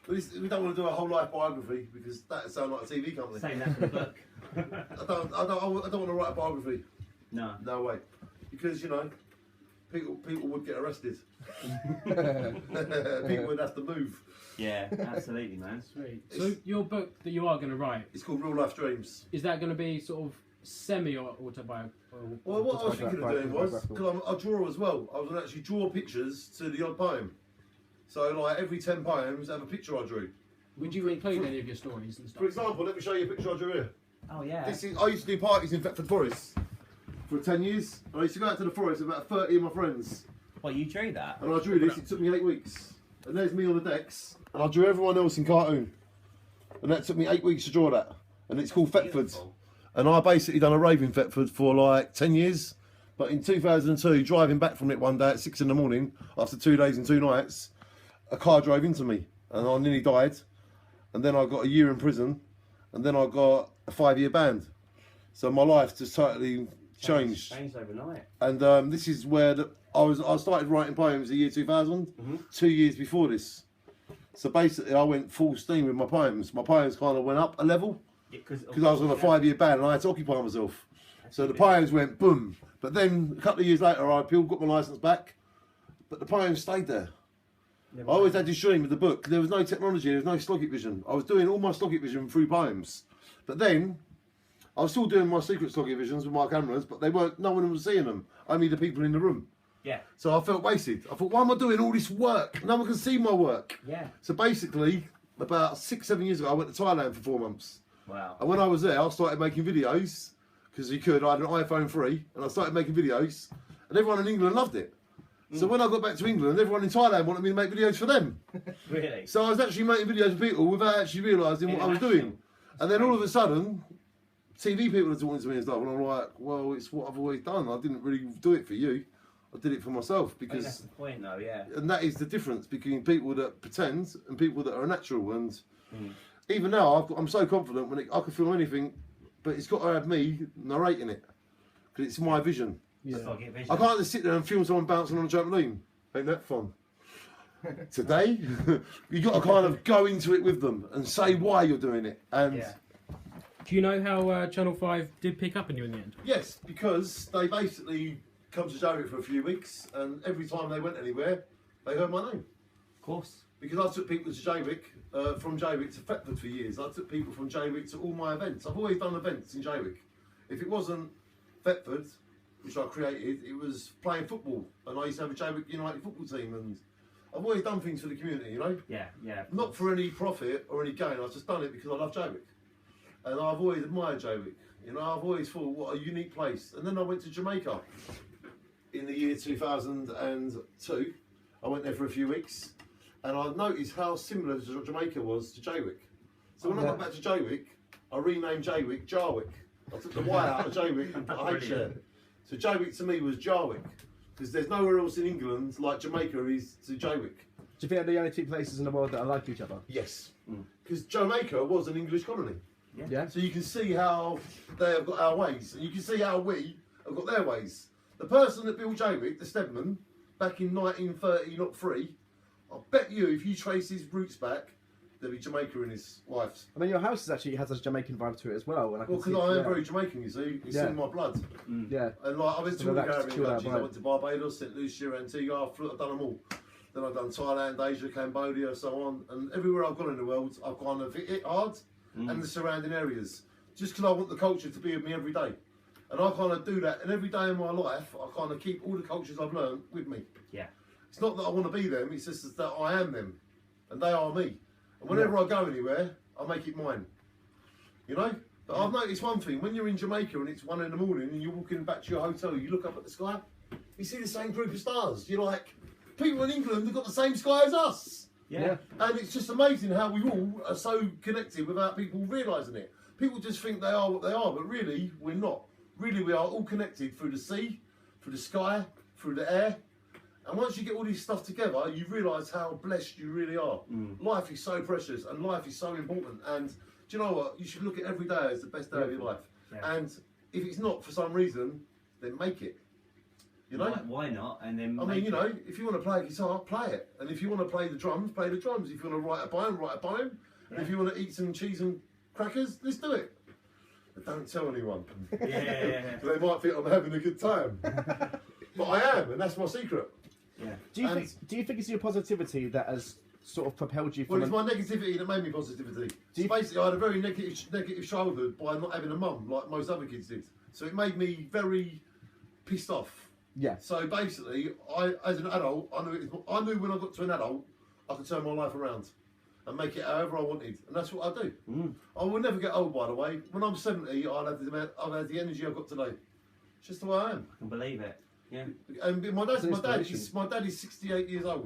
We don't want to do a whole life biography because that sounds like a TV company. Saying that for the book. I don't want to write a biography. No. No way. Because, you know, people would get arrested. People would have to move. Yeah, absolutely, man. Sweet. So your book that you are going to write, It's called Real Life Dreams. is that going to be sort of semi-autobiographical? Well, what I was thinking of doing was, because I draw as well, I was going to actually draw pictures to the odd poem. So, like, every 10 poems, I have a picture I drew. Would you include any of your stories and stuff? For example, let me show you a picture I drew here. Oh, yeah. I used to do parties in Thetford Forest for 10 years. I used to go out to the forest with about 30 of my friends. Well, you drew that? And I drew this, it took me 8 weeks. And there's me on the decks. And I drew everyone else in cartoon. And that took me 8 weeks to draw that. And it's called Thetford. And I basically done a rave in Thetford for like 10 years. But in 2002, driving back from it one day at 6 in the morning, after 2 days and 2 nights, a car drove into me. And I nearly died. And then I got a year in prison. And then I got a 5-year ban. So my life just totally changed. Changed overnight. And this is where I started writing poems the year 2000, 2 years before this. So basically, I went full steam with my poems. My poems kind of went up a level because I was on a 5-year ban and I had to occupy myself. So the poems went boom. But then a couple of years later, I appealed, got my licence back, but the poems stayed there. I always had this dream with the book. There was no technology, there was no Sloggett vision. I was doing all my Sloggett vision through poems. But then, I was still doing my secret Sloggett visions with my cameras, but no one was seeing them, only the people in the room. Yeah. So I felt wasted. I thought, why am I doing all this work? No one can see my work. Yeah. So basically, about 6-7 years ago, I went to Thailand for 4 months. Wow. And when I was there, I started making videos, because you could. I had an iPhone 3, and I started making videos, and everyone in England loved it. So when I got back to England, everyone in Thailand wanted me to make videos for them. Really? So I was actually making videos for people without actually realising what I was doing. And then all of a sudden, TV people are talking to me and stuff, and I'm like, well, it's what I've always done. I didn't really do it for you. I did it for myself because. That's the point, though. Yeah. And that is the difference between people that pretend and people that are natural. And even now, I'm so confident when I can film anything, but it's got to have me narrating it because it's my vision. Yeah. I can't just sit there and film someone bouncing on a trampoline. Ain't that fun? Today, you got to kind of go into it with them and say why you're doing it. And Yeah. Do you know how Channel 5 did pick up on you in the end? yes, because they basically come to Jarwick for a few weeks, and every time they went anywhere, they heard my name. Of course. Because I took people to Jarwick, from Jarwick to Thetford for years. I took people from Jarwick to all my events. I've always done events in Jarwick. If it wasn't Thetford, which I created, it was playing football, and I used to have a Jarwick United football team, and I've always done things for the community, you know? Yeah, yeah. Not for any profit or any gain, I've just done it because I love Jarwick. And I've always admired Jarwick. You know, I've always thought, what a unique place. And then I went to Jamaica in the year 2002. I went there for a few weeks, and I noticed how similar Jamaica was to Jarwick. So when I got back to Jarwick, I renamed Jarwick Jarwick. I took the Y out of Jarwick and put a H there. So Jarwick to me was Jarwick, because there's nowhere else in England like Jamaica is to Jarwick. Do you think they're the only two places in the world that are like each other? Yes, because Jamaica was an English colony. Yeah. So you can see how they have got our ways, and you can see how we have got their ways. The person that built Jarwick, the Stedman, back in 1930, I bet you if you trace his roots back, there'll be Jamaica in his life. I mean, your house actually has a Jamaican vibe to it as well. Well, because I am very Jamaican, you see. It's in my blood. Yeah. And like I went to all the Caribbean countries. I vibe. went to Barbados, St. Lucia, Antigua. I've done them all. Then I've done Thailand, Asia, Cambodia, so on. And everywhere I've gone in the world, I've kind of hit it hard and the surrounding areas. Just because I want the culture to be with me every day. And I kind of do that. And every day in my life, I kind of keep all the cultures I've learned with me. Yeah. It's not that I want to be them, it's just that I am them. And they are me. And whenever I go anywhere, I make it mine. You know? But I've noticed one thing, when you're in Jamaica and it's 1 in the morning and you're walking back to your hotel, you look up at the sky, you see the same group of stars. You're like, people in England have got the same sky as us. Yeah. And it's just amazing how we all are so connected without people realising it. People just think they are what they are, but really, we're not. Really, we are all connected through the sea, through the sky, through the air. And once you get all this stuff together, you realise how blessed you really are. Life is so precious and life is so important. And do you know what? You should look at every day as the best day of your life. Yeah. And if it's not for some reason, then make it. You know? Why not? And then I mean, you know, if you want to play a guitar, play it. And if you want to play the drums, play the drums. If you want to write a poem, write a poem. And if you want to eat some cheese and crackers, let's do it. But don't tell anyone. Yeah. They might think I'm having a good time. But I am, and that's my secret. Yeah. Do you think it's your positivity that has sort of propelled you from? Well, it's my negativity that made me positivity. So basically, I had a very negative childhood by not having a mum, like most other kids did. So it made me very pissed off. Yeah. So basically, as an adult, I knew when I got to an adult, I could turn my life around and make it however I wanted, and that's what I do. I will never get old, by the way. When I'm 70, I'll have the energy I've got today. It's just the way I am. I can believe it. Yeah. And my dad is 68 years old.